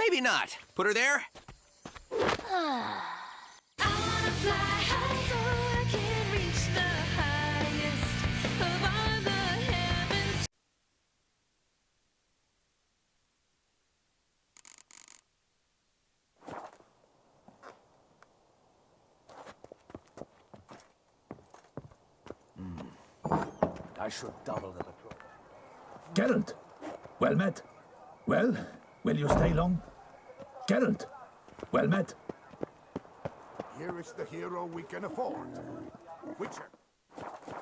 Maybe not. Put her there. I wanna fly high so I can reach the highest of all the heavens. I should double the patrol. Geralt, well met. Well, will you stay long? Geralt, well met. Here is the hero we can afford. Witcher,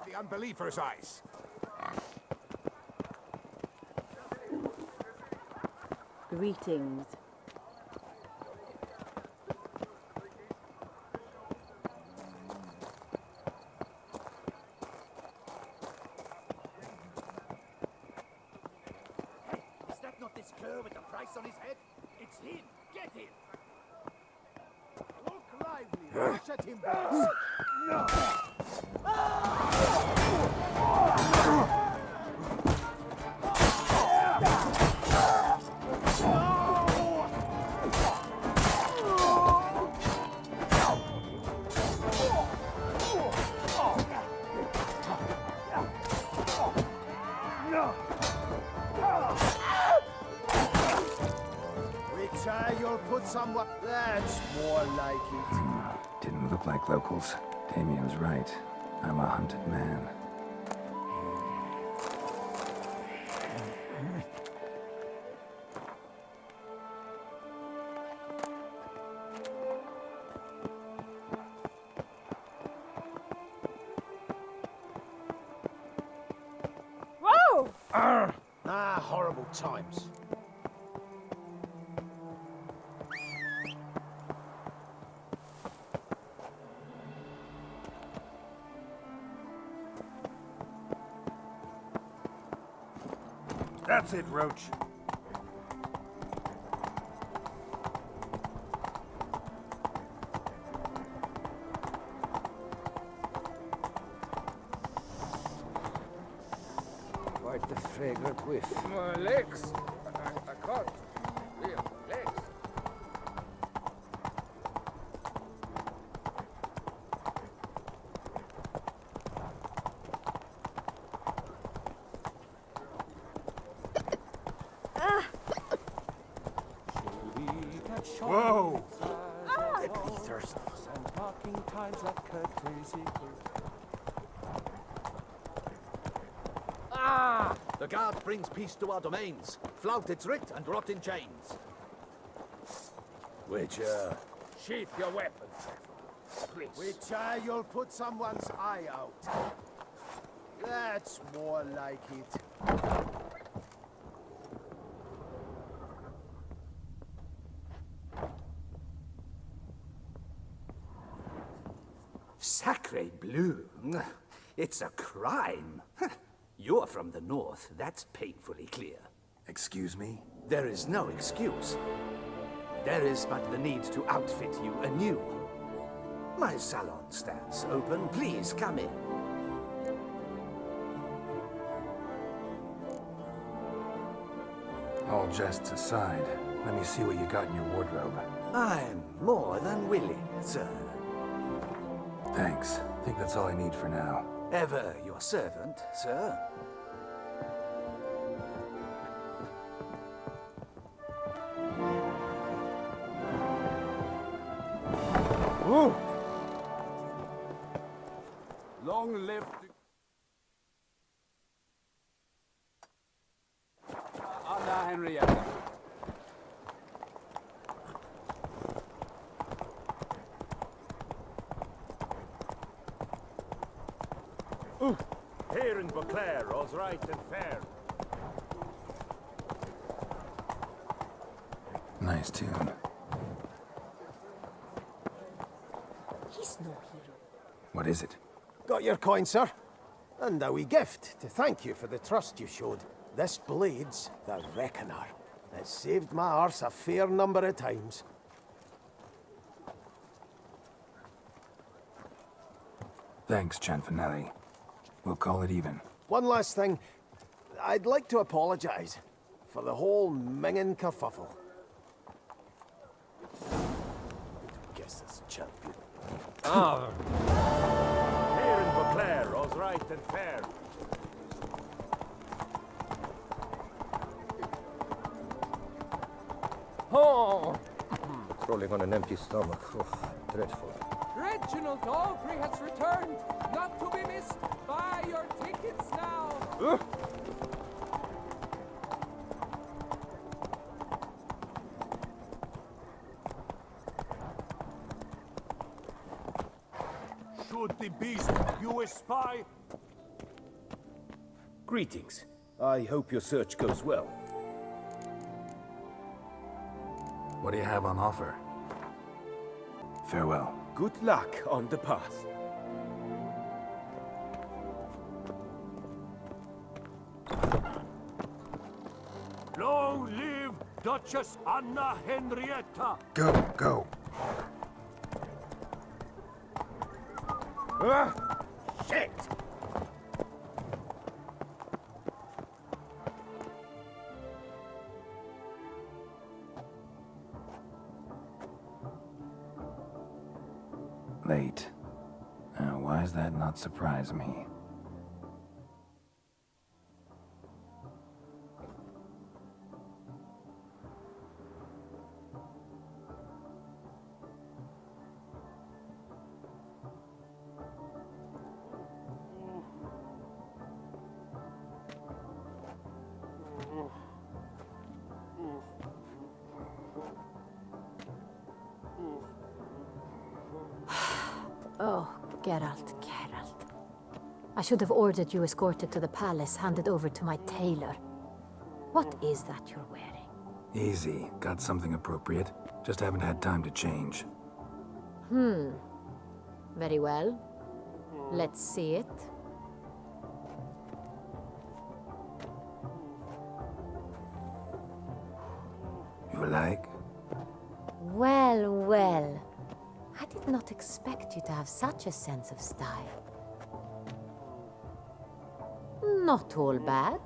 the unbeliever's eyes. Greetings. Is that not this cur with the price on his head? It's him! Get him! Look lively. Rush at him, boys. Witcher, you'll put someone. That's more like it. Didn't look like locals. Damien's right. I'm a hunted man. Whoa! Horrible times. That's it, Roach. Quite the fragrant whiff. My legs. I can't. Real legs. Whoa! Deadly thirsty. Ah! The guard brings peace to our domains. Flout its writ and rot in chains. Witcher, sheath your weapons. Please. Witcher, you'll put someone's eye out. That's more like it. Sacre bleu. It's a crime. You're from the north, that's painfully clear. Excuse me? There is no excuse. There is but the need to outfit you anew. My salon stands open. Please come in. All jests aside, let me see what you got in your wardrobe. I'm more than willing, sir. Thanks. Think that's all I need for now. Ever your servant, sir. Ooh. Long live Anna Henrietta. Here in Beauclair, all's right and fair. Nice tune. He's no hero. What is it? Got your coin, sir. And a wee gift to thank you for the trust you showed. This blade's the Reckoner. It saved my arse a fair number of times. Thanks, Cianfanelli. We'll call it even. One last thing. I'd like to apologize for the whole minging kerfuffle. Jesus, champion. Ah, Here in Beauclair, all's right and fair. oh! Crawling on an empty stomach. Oh, dreadful. Reginald Aubrey has returned, not to be missed. Buy your tickets now. Should the beast you espy? Greetings. I hope your search goes well. What do you have on offer? Farewell. Good luck on the path. Long live Duchess Anna Henrietta! Go, go. Shit! Late. Why does that not surprise me? Oh, Geralt, Geralt. I should have ordered you escorted to the palace, handed over to my tailor. What is that you're wearing? Easy. Got something appropriate. Just haven't had time to change. Very well. Let's see it. You like? Well, well. I did not expect you to have such a sense of style. Not all bad.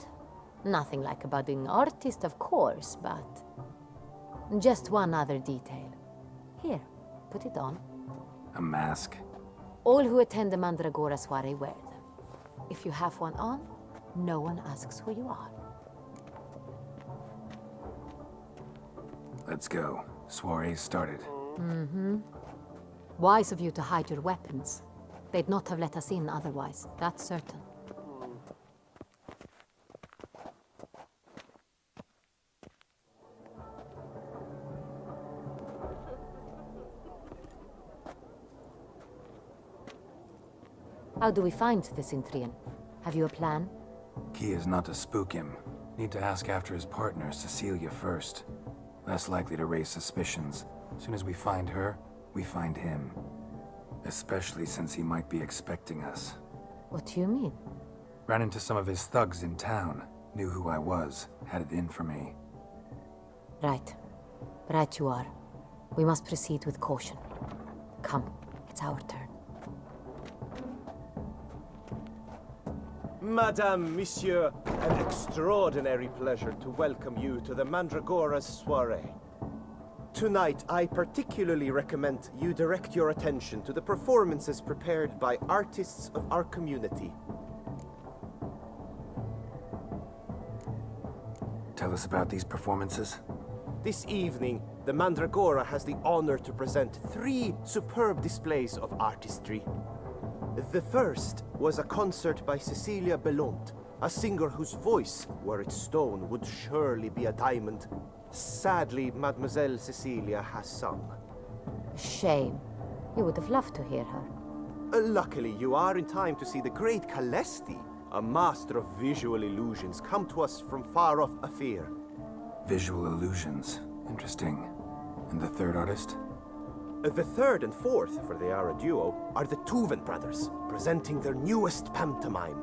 Nothing like a budding artist, of course, but... just one other detail. Here, put it on. A mask? All who attend the Mandragora soiree wear them. If you have one on, no one asks who you are. Let's go. Soiree's started. Wise of you to hide your weapons. They'd not have let us in otherwise, that's certain. How do we find the Cintrian? Have you a plan? Key is not to spook him. Need to ask after his partner, Cecilia, first. Less likely to raise suspicions. Soon as we find her, we find him. Especially since he might be expecting us. What do you mean? Ran into some of his thugs in town. Knew who I was. Had it in for me. Right. Right you are. We must proceed with caution. Come, it's our turn. Madame, Monsieur, an extraordinary pleasure to welcome you to the Mandragora's soiree. Tonight, I particularly recommend you direct your attention to the performances prepared by artists of our community. Tell us about these performances. This evening, the Mandragora has the honor to present 3 superb displays of artistry. The first was a concert by Cecilia Belont, a singer whose voice, were it stone, would surely be a diamond. Sadly, Mademoiselle Cecilia has sung. Shame. You would have loved to hear her. Luckily, you are in time to see the great Calesti, a master of visual illusions, come to us from far off Afir. Visual illusions. Interesting. And the third artist? The third and fourth, for they are a duo, are the Tuven brothers, presenting their newest pantomime.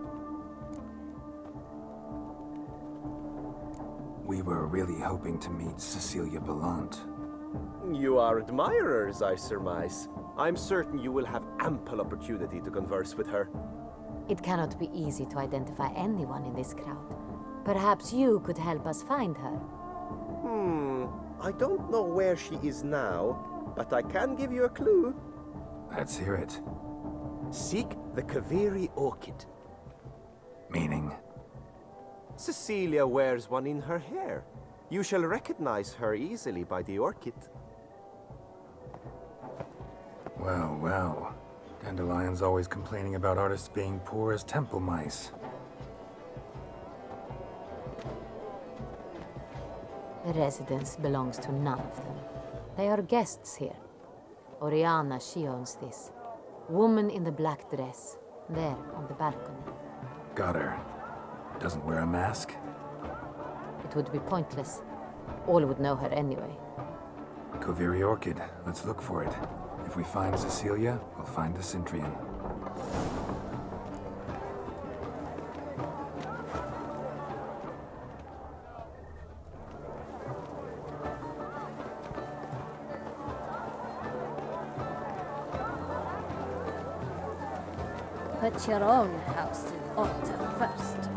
We were really hoping to meet Cecilia Bellant. You are admirers, I surmise. I'm certain you will have ample opportunity to converse with her. It cannot be easy to identify anyone in this crowd. Perhaps you could help us find her. I don't know where she is now. but I can give you a clue. Let's hear it. Seek the Kaveri orchid. Meaning? Cecilia wears one in her hair. You shall recognize her easily by the orchid. Well, well. Dandelion's always complaining about artists being poor as temple mice. The residence belongs to none of them. They are guests here. Oriana, she owns this. Woman in the black dress, there on the balcony. Got her. Doesn't wear a mask? It would be pointless. All would know her anyway. Kaveri Orchid. Let's look for it. If we find Cecilia, we'll find the Cintrian. Put your own house in order first.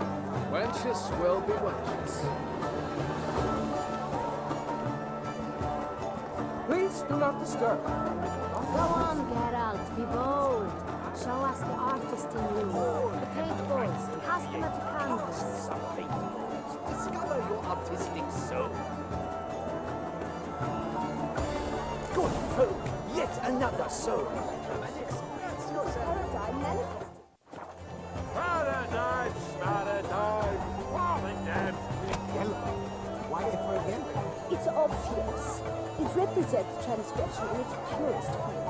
Wenches will be wenches. Please do not disturb. Go on, Geralt, be bold. Show us the artist in you. The paintballs, cast them at the canvas. Discover your artistic soul. Good folk, yet another soul. Express yourself. Paradise, paradise, falling dead. Why ever again? It's obvious. It represents transgression in its purest form.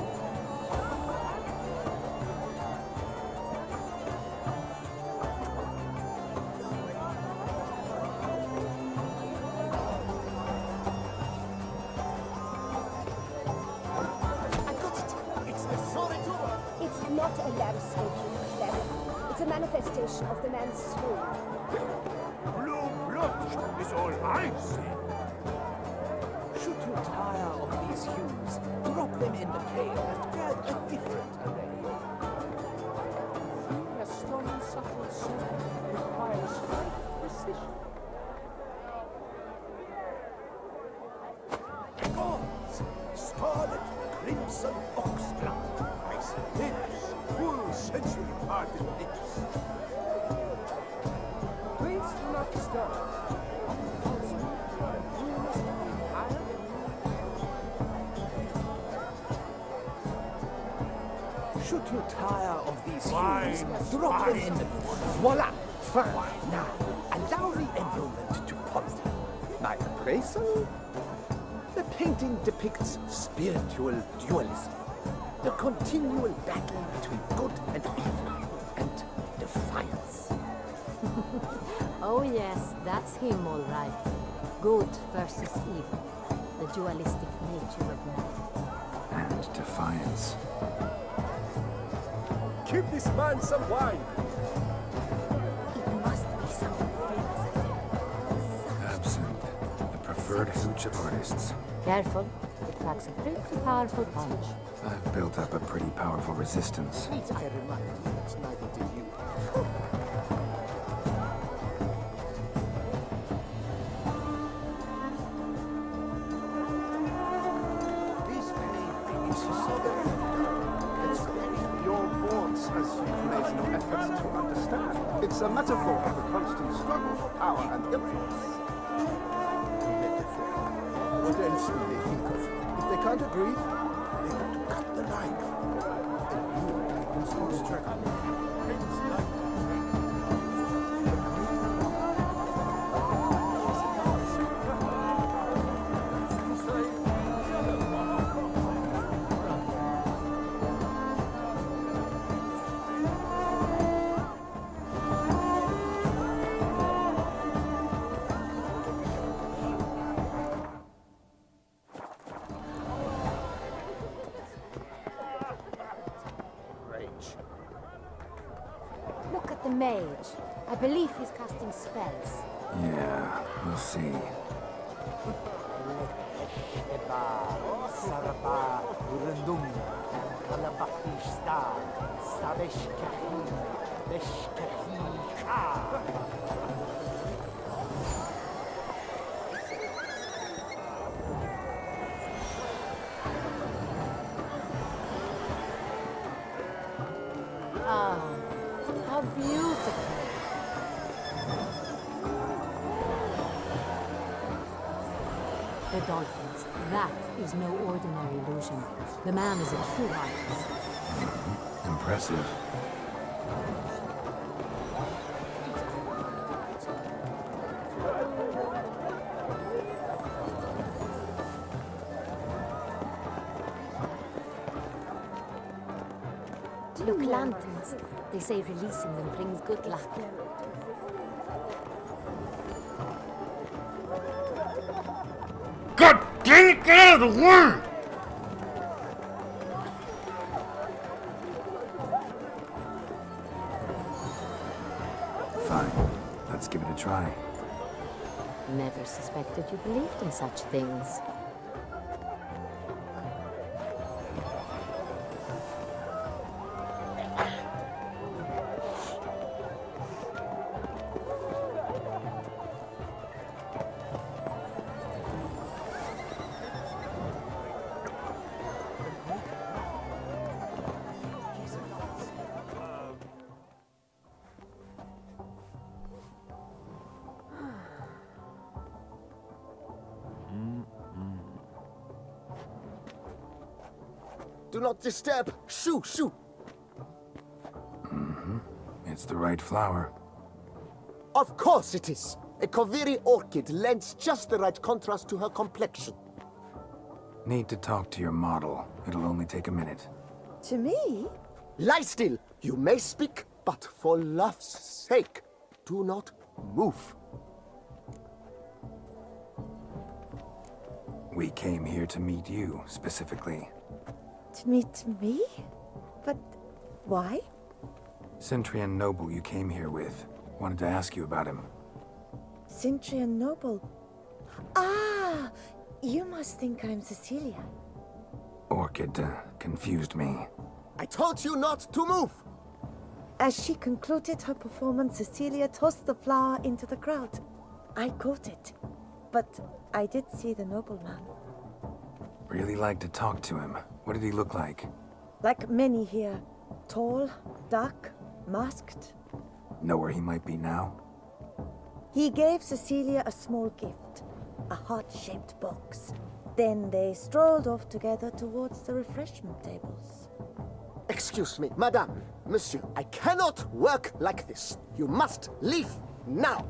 I got it. It's the Soritor. It's not a landscape, you clever. It's a manifestation of the man's soul. Blue blood is all I see. Should you tire of these hues, drop them in the pail and grab a different array. A stone subtle soul requires great precision. Gods, scarlet, crimson oxblood. Ice lips, full sensually parted lips. Please do not disturb. Should you tire of these hues, drop them in the voila! Fine. Now, allow the enrollment to ponder. My appraisal? The painting depicts spiritual dualism. The continual battle between good and evil, and defiance. Oh yes, that's him all right. Good versus evil. The dualistic nature of man. And defiance. Give this man some wine. It must be something famous. Absinthe. The preferred hooch of artists. Careful, it packs a pretty powerful punch. I've built up a pretty powerful resistance. Need I remind you that neither did you. These very things are so very it's your wants as you've made no efforts to understand. It's a metaphor of the constant struggle for power and influence. Metaphor. What else do they think of? If they can't agree, they got to cut the line. And you can still struggle. Look at the mage. I believe he's casting spells. Yeah, we'll see. Ah, how beautiful. The dolphins. That is no ordinary illusion. The man is a true artist. Impressive. Look, lanterns. They say releasing them brings good luck. God dang it, get out of the way! Fine. Let's give it a try. Never suspected you believed in such things. Do not disturb! Shoo! Shoo! It's the right flower. Of course it is! A Koviri orchid lends just the right contrast to her complexion. Need to talk to your model. It'll only take a minute. To me? Lie still! You may speak, but for love's sake, do not move. We came here to meet you, specifically. To meet me? But why? Cintrian noble you came here with. Wanted to ask you about him. Cintrian noble. Ah! You must think I'm Cecilia. Orchid confused me. I told you not to move! As she concluded her performance, Cecilia tossed the flower into the crowd. I caught it. But I did see the nobleman. Really like to talk to him. What did he look like? Like many here. Tall, dark, masked. Know where he might be now? He gave Cecilia a small gift. A heart-shaped box. Then they strolled off together towards the refreshment tables. Excuse me, madame, monsieur, I cannot work like this. You must leave now.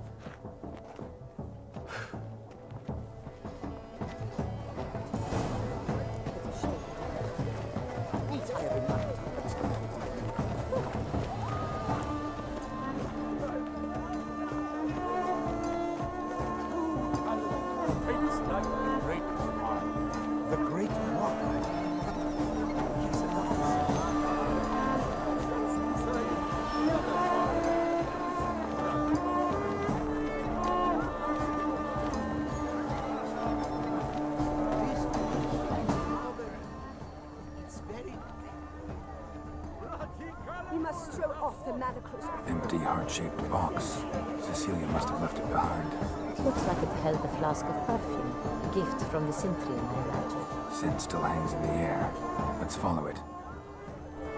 The Great War. We must throw off the manacles of Empty heart-shaped box. Cecilia must have left it behind. It looks like it held a flask of perfume. A gift from the Cintrian, I imagine. Scent still hangs in the air. Let's follow it.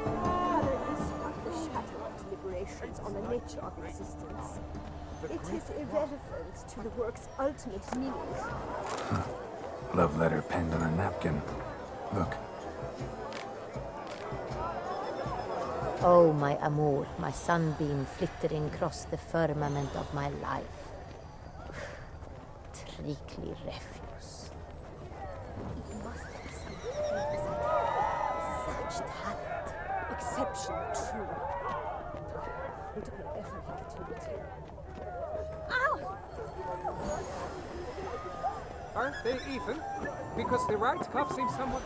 color is but the shadow of deliberations on the nature of existence. It is irrelevant to the work's ultimate meaning. Love letter penned on a napkin. Look, Oh, my amour, my sunbeam flittering across the firmament of my life. Treacly refuse. It must be something famous at such talent. Exceptional, true. Would I ever have to return? Ow! Aren't they even? Because the right cuff seems somewhat...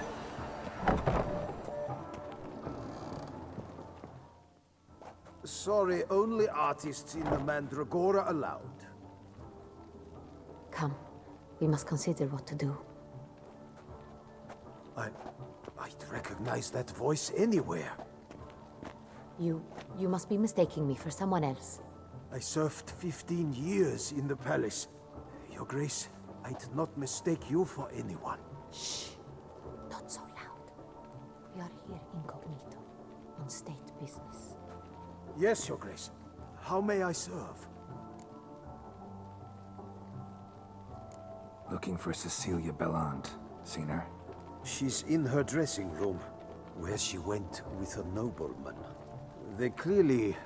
Sorry, only artists in the Mandragora allowed. Come, we must consider what to do. I'd recognize that voice anywhere. You must be mistaking me for someone else. I served 15 years in the palace. Your Grace, I'd not mistake you for anyone. Shh, not so loud. We are here incognito, on state business. Yes, Your Grace. How may I serve? Looking for Cecilia Bellant. Seen her? She's in her dressing room, where she went with a nobleman. They clearly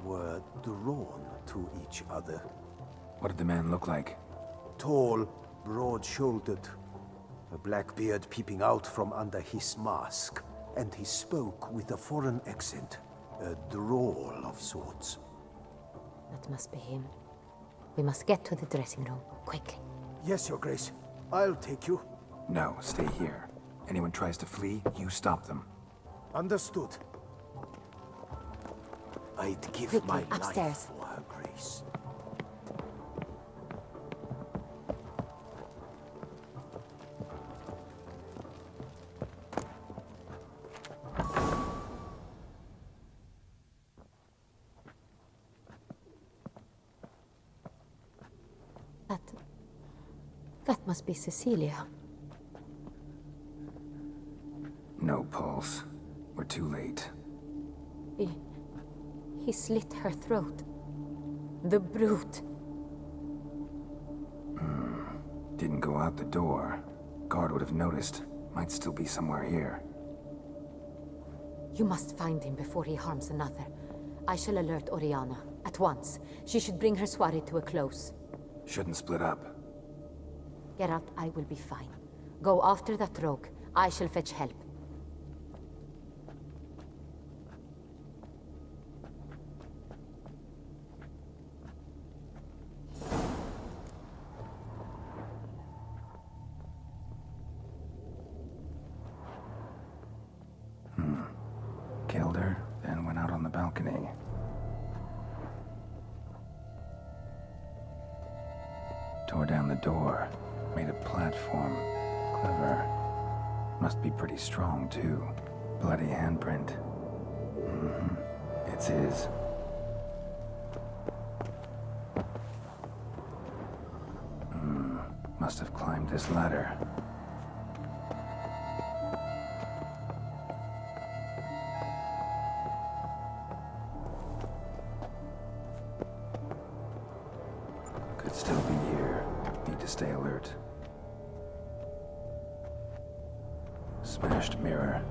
were drawn to each other. What did the man look like? Tall, broad-shouldered, a black beard peeping out from under his mask, and he spoke with a foreign accent, a drawl of sorts. That must be him. We must get to the dressing room, quickly. Yes, Your Grace. I'll take you. No, stay here. Anyone tries to flee, you stop them. Understood. I'd give Quickly, my upstairs. life for her Grace. That must be Cecilia. No pulse. We're too late. He slit her throat. The brute. Didn't go out the door. Guard would have noticed. Might still be somewhere here. You must find him before he harms another. I shall alert Oriana. At once. She should bring her soirée to a close. Shouldn't split up. Geralt, I will be fine. Go after that rogue. I shall fetch help. Killed her, then went out on the balcony. Tore down the door. Made a platform. Clever. Must be pretty strong, too. Bloody handprint. It's his. Must have climbed this ladder. Could still be here. Need to stay alert. Smashed mirror.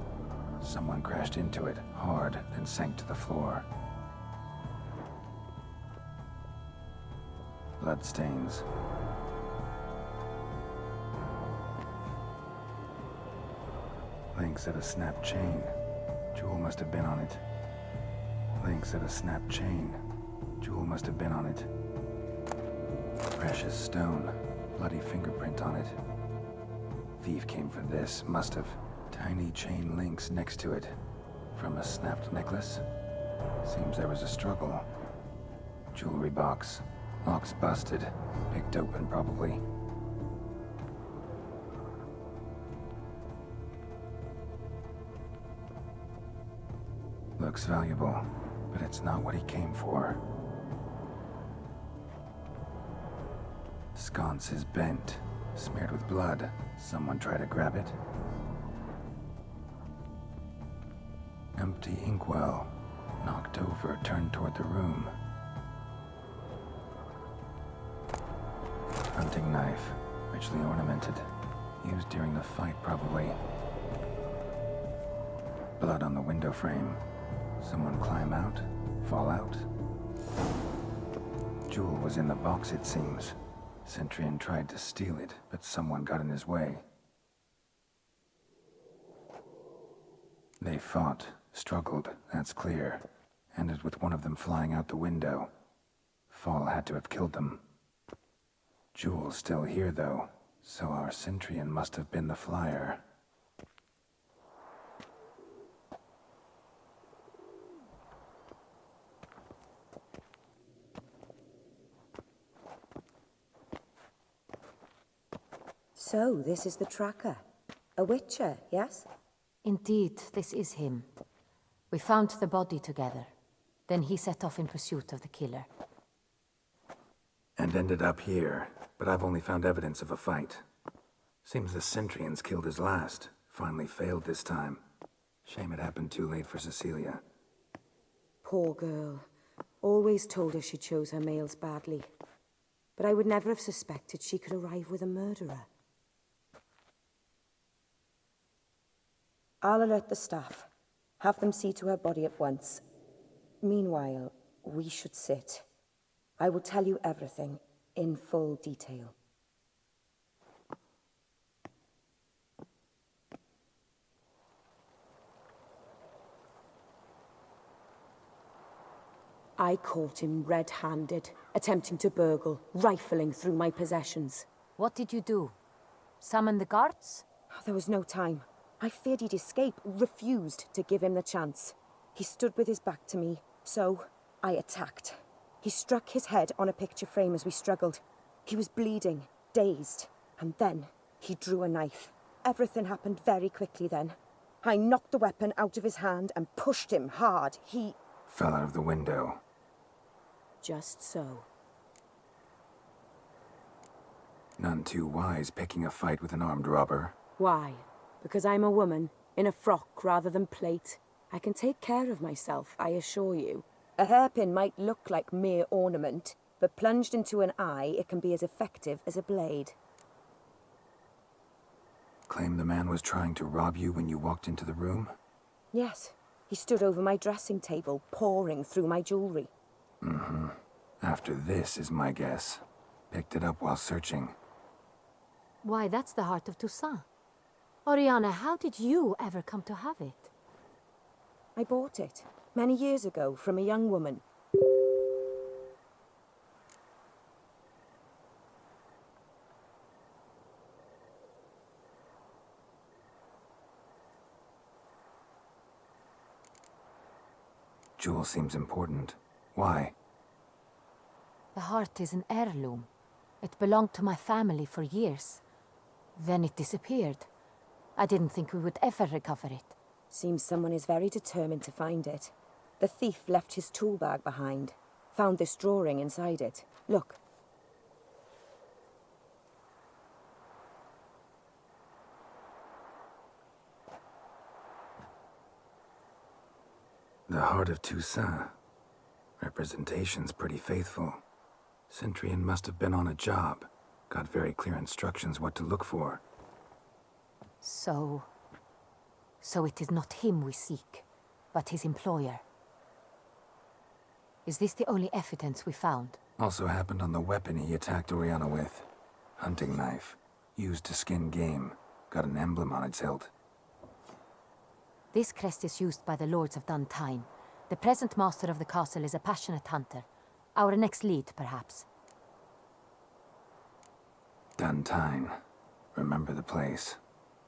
Someone crashed into it, hard, then sank to the floor. Bloodstains. Links at a snapped chain. Jewel must have been on it. Links at a snapped chain. Jewel must have been on it. Precious stone. Bloody fingerprint on it. Thief came for this, must have. Tiny chain links next to it. From a snapped necklace? Seems there was a struggle. Jewelry box. Lock's busted. Picked open, probably. Looks valuable, but it's not what he came for. Sconce is bent, smeared with blood. Someone try to grab it? Empty inkwell. Knocked over, turned toward the room. Hunting knife, richly ornamented. Used during the fight, probably. Blood on the window frame. Someone climb out? Fall out? Jewel was in the box, it seems. Centurion tried to steal it, but someone got in his way. They fought, struggled, that's clear. Ended with one of them flying out the window. Fall had to have killed them. Jewel's still here, though, so our Cintrian must have been the flyer. So, this is the tracker. A witcher, yes? Indeed, this is him. We found the body together. Then he set off in pursuit of the killer. And ended up here, but I've only found evidence of a fight. Seems the Cintrians killed his last. Finally failed this time. Shame it happened too late for Cecilia. Poor girl. Always told her she chose her males badly. But I would never have suspected she could arrive with a murderer. I'll alert the staff. Have them see to her body at once. Meanwhile, we should sit. I will tell you everything, in full detail. I caught him red-handed, attempting to burgle, rifling through my possessions. What did you do? Summon the guards? There was no time. I feared he'd escape, refused to give him the chance. He stood with his back to me, so I attacked. He struck his head on a picture frame as we struggled. He was bleeding, dazed, and then he drew a knife. Everything happened very quickly then. I knocked the weapon out of his hand and pushed him hard. He fell out of the window. Just so. None too wise picking a fight with an armed robber. Why? Because I'm a woman, in a frock rather than plate. I can take care of myself, I assure you. A hairpin might look like mere ornament, but plunged into an eye, it can be as effective as a blade. Claim the man was trying to rob you when you walked into the room? Yes. He stood over my dressing table, pouring through my jewelry. Mm-hmm. After this is my guess. Picked it up while searching. Why, that's the heart of Toussaint. Oriana, how did you ever come to have it? I bought it, many years ago, from a young woman. Jewel seems important. Why? The heart is an heirloom. It belonged to my family for years. Then it disappeared. I didn't think we would ever recover it. Seems someone is very determined to find it. The thief left his tool bag behind. Found this drawing inside it. Look. The heart of Toussaint. Representation's pretty faithful. Cintrian must have been on a job. Got very clear instructions what to look for. So it is not him we seek, but his employer. Is this the only evidence we found? Also happened on the weapon he attacked Oriana with. Hunting knife. Used to skin game. Got an emblem on its hilt. This crest is used by the lords of Duntine. The present master of the castle is a passionate hunter. Our next lead, perhaps. Duntine. Remember the place.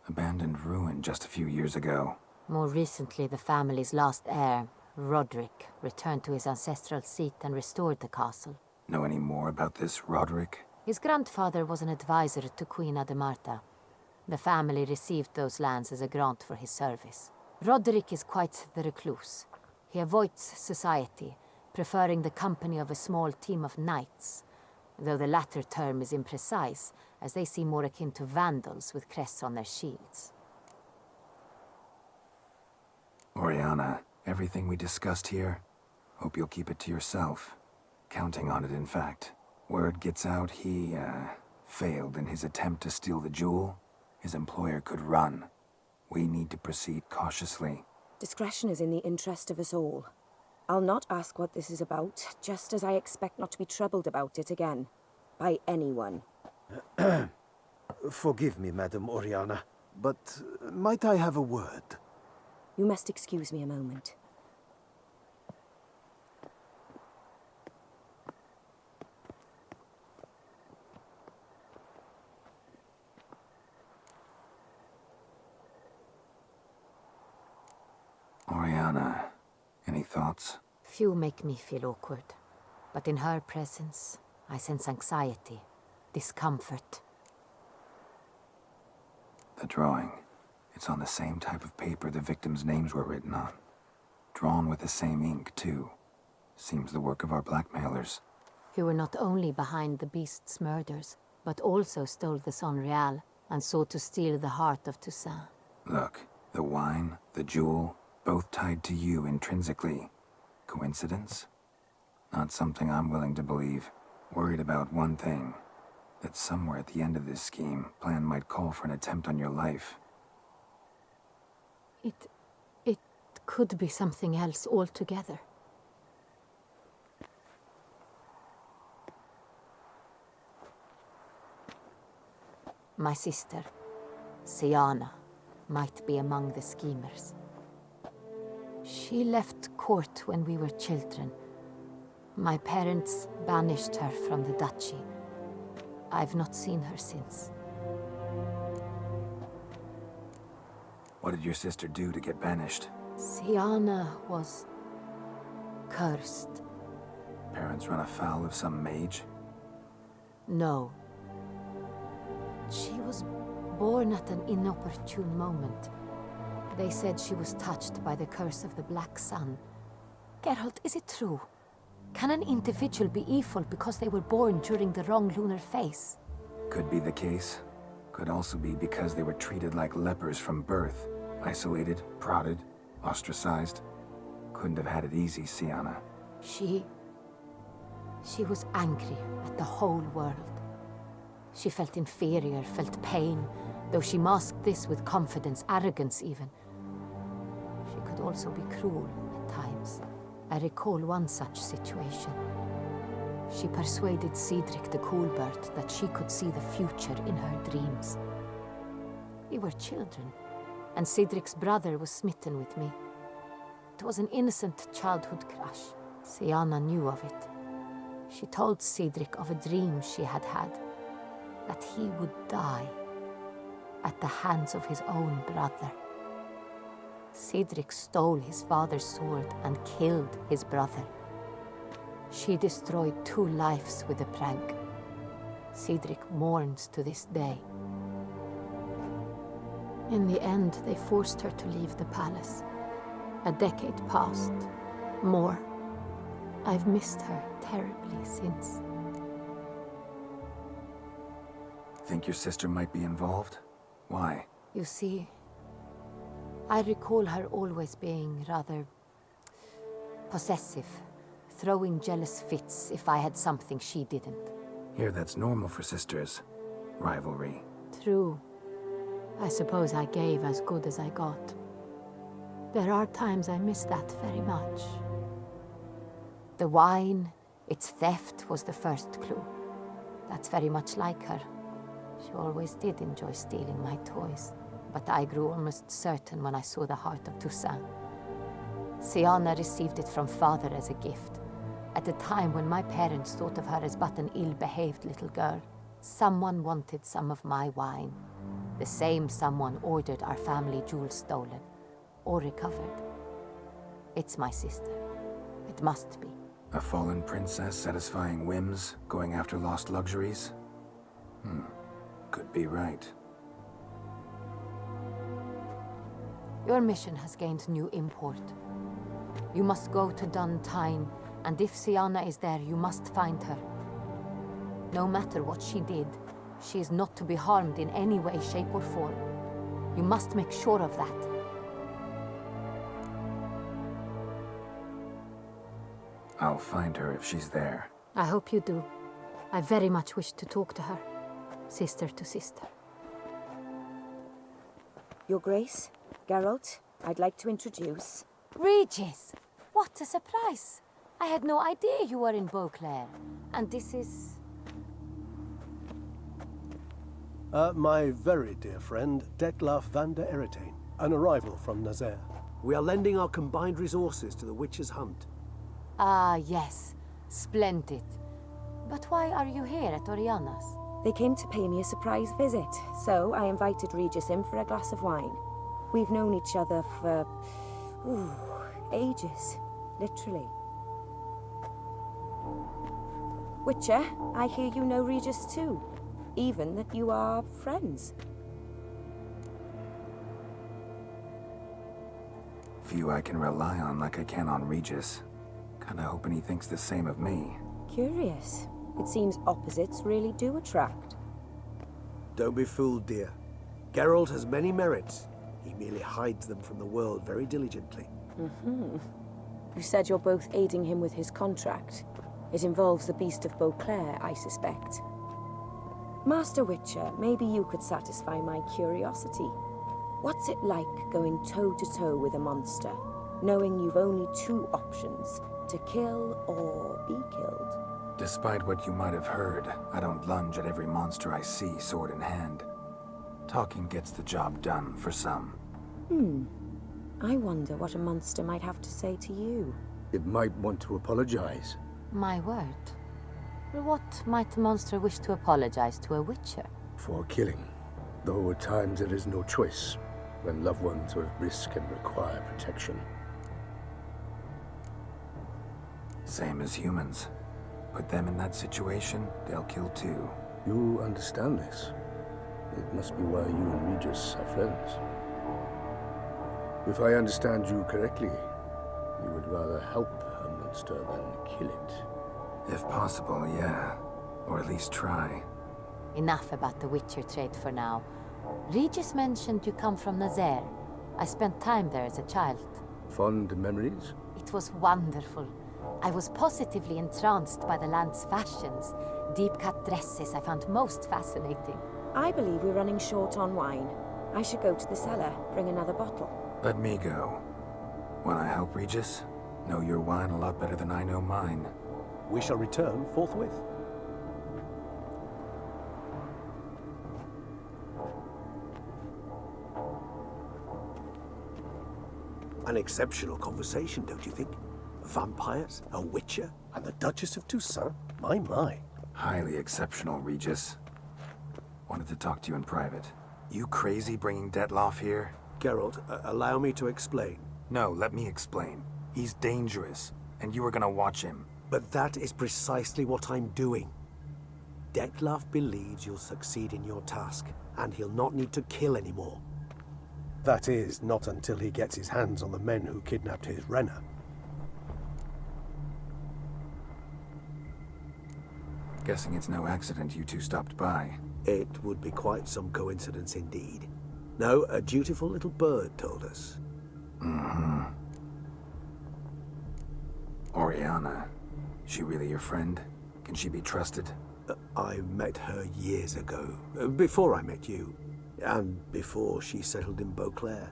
Abandoned ruin just a few years ago. More recently, the family's last heir, Roderick, returned to his ancestral seat and restored the castle. Know any more about this Roderick? His grandfather was an advisor to Queen Ademarta. The family received those lands as a grant for his service. Roderick is quite the recluse. He avoids society, preferring the company of a small team of knights, though the latter term is imprecise, as they seem more akin to vandals with crests on their shields. Oriana, everything we discussed here, hope you'll keep it to yourself. Counting on it, in fact. Word gets out he, failed in his attempt to steal the jewel. His employer could run. We need to proceed cautiously. Discretion is in the interest of us all. I'll not ask what this is about, just as I expect not to be troubled about it again. By anyone. Forgive me, Madam Oriana, but might I have a word? You must excuse me a moment. Oriana, any thoughts? Few make me feel awkward, but in her presence, I sense anxiety, discomfort. The drawing. It's on the same type of paper the victims' names were written on. Drawn with the same ink, too. Seems the work of our blackmailers. Who were not only behind the beast's murders, but also stole the Son Real and sought to steal the heart of Toussaint. Look, the wine, the jewel, both tied to you intrinsically. Coincidence? Not something I'm willing to believe. Worried about one thing. That somewhere at the end of this scheme, plan might call for an attempt on your life. It could be something else altogether. My sister, Siana, might be among the schemers. She left court when we were children. My parents banished her from the duchy. I've not seen her since. What did your sister do to get banished? Siana was cursed. Parents run afoul of some mage? No. She was born at an inopportune moment. They said she was touched by the curse of the Black Sun. Geralt, is it true? Can an individual be evil because they were born during the wrong lunar phase? Could be the case. Could also be because they were treated like lepers from birth. Isolated, prodded, ostracized. Couldn't have had it easy, Siana. She was angry at the whole world. She felt inferior, felt pain, though she masked this with confidence, arrogance even. She could also be cruel at times. I recall one such situation. She persuaded Cedric the Coolbird that she could see the future in her dreams. We were children, and Cedric's brother was smitten with me. It was an innocent childhood crush. Siana knew of it. She told Cedric of a dream she had had, that he would die at the hands of his own brother. Cedric stole his father's sword and killed his brother. She destroyed 2 lives with a prank. Cedric mourns to this day. In the end, they forced her to leave the palace. A decade passed. More. I've missed her terribly since. Think your sister might be involved? Why? You see, I recall her always being rather possessive, throwing jealous fits if I had something she didn't. Here, that's normal for sisters. Rivalry. True. I suppose I gave as good as I got. There are times I miss that very much. The wine, its theft, was the first clue. That's very much like her. She always did enjoy stealing my toys, but I grew almost certain when I saw the heart of Toussaint. Siana received it from father as a gift, at a time when my parents thought of her as but an ill-behaved little girl. Someone wanted some of my wine. The same someone ordered our family jewels stolen, or recovered. It's my sister. It must be. A fallen princess satisfying whims, going after lost luxuries? Could be right. Your mission has gained new import. You must go to Dun Tyne, and if Siana is there, you must find her. No matter what she did, she is not to be harmed in any way, shape, or form. You must make sure of that. I'll find her if she's there. I hope you do. I very much wish to talk to her. Sister to sister. Your Grace, Geralt, I'd like to introduce... Regis! What a surprise! I had no idea you were in Beauclair. And this is... My very dear friend, Detlaf van der Eretain, an arrival from Nazaire. We are lending our combined resources to the Witch's Hunt. Ah, yes. Splendid. But why are you here at Oriana's? They came to pay me a surprise visit, so I invited Regis in for a glass of wine. We've known each other for... ages, literally. Witcher, I hear you know Regis too. Even that you are friends. Few I can rely on like I can on Regis. Kinda hoping he thinks the same of me. Curious. It seems opposites really do attract. Don't be fooled, dear. Geralt has many merits. He merely hides them from the world very diligently. You said you're both aiding him with his contract. It involves the Beast of Beauclair, I suspect. Master Witcher, maybe you could satisfy my curiosity. What's it like going toe-to-toe with a monster, knowing you've only two options, to kill or be killed? Despite what you might have heard, I don't lunge at every monster I see sword in hand. Talking gets the job done for some. I wonder what a monster might have to say to you. It might want to apologize. My word. For what might a monster wish to apologize to a witcher? For killing. Though at times there is no choice, when loved ones are at risk and require protection. Same as humans. Put them in that situation, they'll kill too. You understand this. It must be why you and Regis are friends. If I understand you correctly, you would rather help a monster than kill it. If possible, yeah. Or at least try. Enough about the witcher trade for now. Regis mentioned you come from Nazaire. I spent time there as a child. Fond memories? It was wonderful. I was positively entranced by the land's fashions. Deep-cut dresses I found most fascinating. I believe we're running short on wine. I should go to the cellar, bring another bottle. Let me go. Wanna help, Regis? Know your wine a lot better than I know mine. We shall return forthwith. An exceptional conversation, don't you think? Vampires, a witcher, and the Duchess of Toussaint? My. Highly exceptional, Regis. Wanted to talk to you in private. You crazy bringing Detloff here? Geralt, allow me to explain. No, let me explain. He's dangerous, and you were gonna watch him. But that is precisely what I'm doing. Detloff believes you'll succeed in your task, and he'll not need to kill anymore. That is, not until he gets his hands on the men who kidnapped his Renna. Guessing it's no accident you two stopped by. It would be quite some coincidence indeed. No, a dutiful little bird told us. Oriana. She really your friend? Can she be trusted? I met her years ago, before I met you, and before she settled in Beauclair.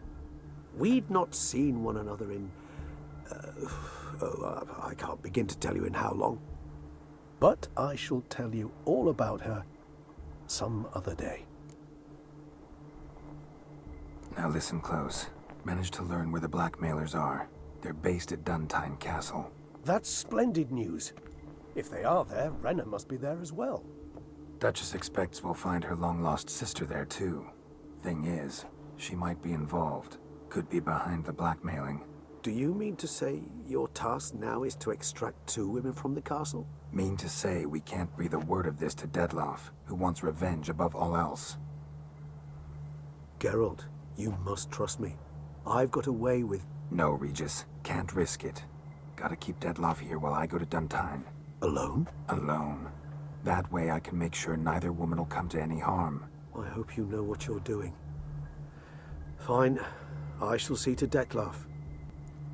We'd not seen one another in... I can't begin to tell you in how long. But I shall tell you all about her some other day. Now listen close. Managed to learn where the blackmailers are. They're based at Duntine Castle. That's splendid news. If they are there, Renna must be there as well. Duchess expects we'll find her long-lost sister there too. Thing is, she might be involved. Could be behind the blackmailing. Do you mean to say your task now is to extract 2 women from the castle? Mean to say we can't breathe a word of this to Detloff, who wants revenge above all else. Geralt, you must trust me. I've got away with... No, Regis. Can't risk it. Gotta keep Detloff here while I go to Duntine. Alone? Alone. That way I can make sure neither woman will come to any harm. I hope you know what you're doing. Fine. I shall see to Detloff.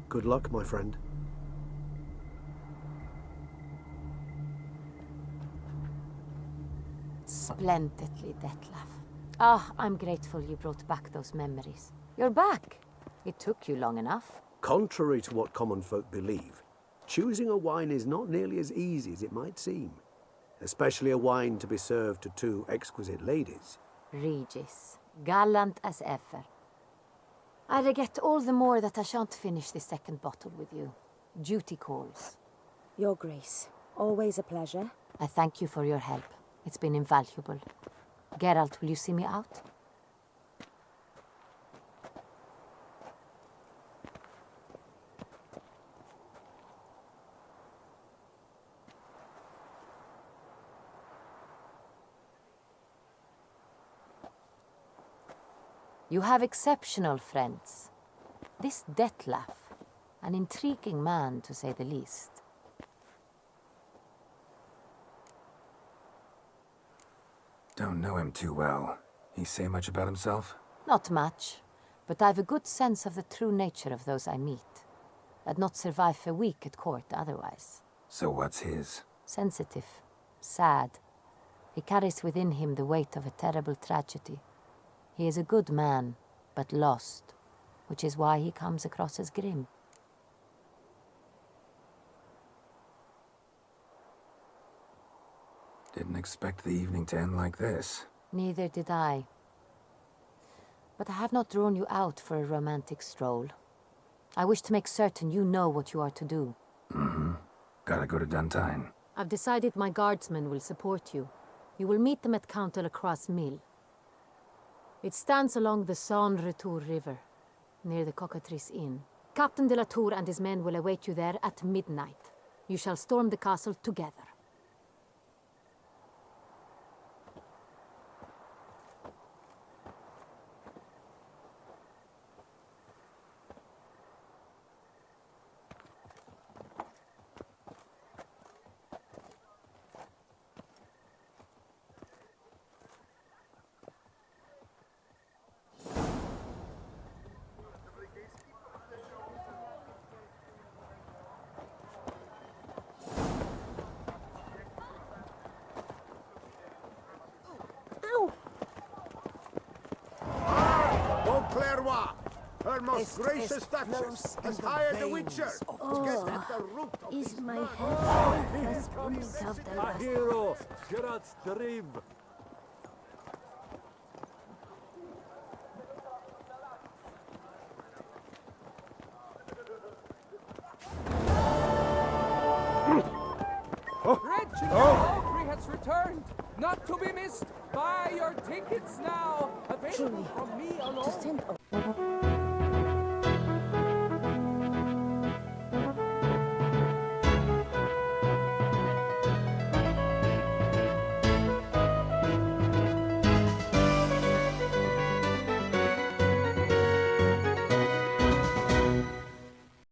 Good luck, my friend. Splendidly, Detlaff. Ah, I'm grateful you brought back those memories. You're back. It took you long enough. Contrary to what common folk believe, choosing a wine is not nearly as easy as it might seem. Especially a wine to be served to 2 exquisite ladies. Regis, gallant as ever. I regret all the more that I shan't finish the second bottle with you. Duty calls. Your Grace, always a pleasure. I thank you for your help. It's been invaluable. Geralt, will you see me out? You have exceptional friends. This Detlaff, an intriguing man to say the least. Don't know him too well. He say much about himself? Not much, but I've a good sense of the true nature of those I meet. I'd not survive a week at court otherwise. So what's his? sensitive, sad. He carries within him the weight of a terrible tragedy. He is a good man, but lost, which is why he comes across as grim. Didn't expect the evening to end like this. Neither did I. But I have not drawn you out for a romantic stroll. I wish to make certain you know what you are to do. Mm-hmm. Gotta go to Duntine. I've decided my guardsmen will support you. You will meet them at Count de la Croix's mill. It stands along the Saône Retour River, near the Cockatrice Inn. Captain de la Tour and his men will await you there at midnight. You shall storm the castle together. Her most gracious Duchess has hired a witcher to get at the root of Is my man. head speaking of the last Hero, Gerard's Trib. Reginald Aubry has returned, not to be missed. Buy your tickets now. Available from me alone.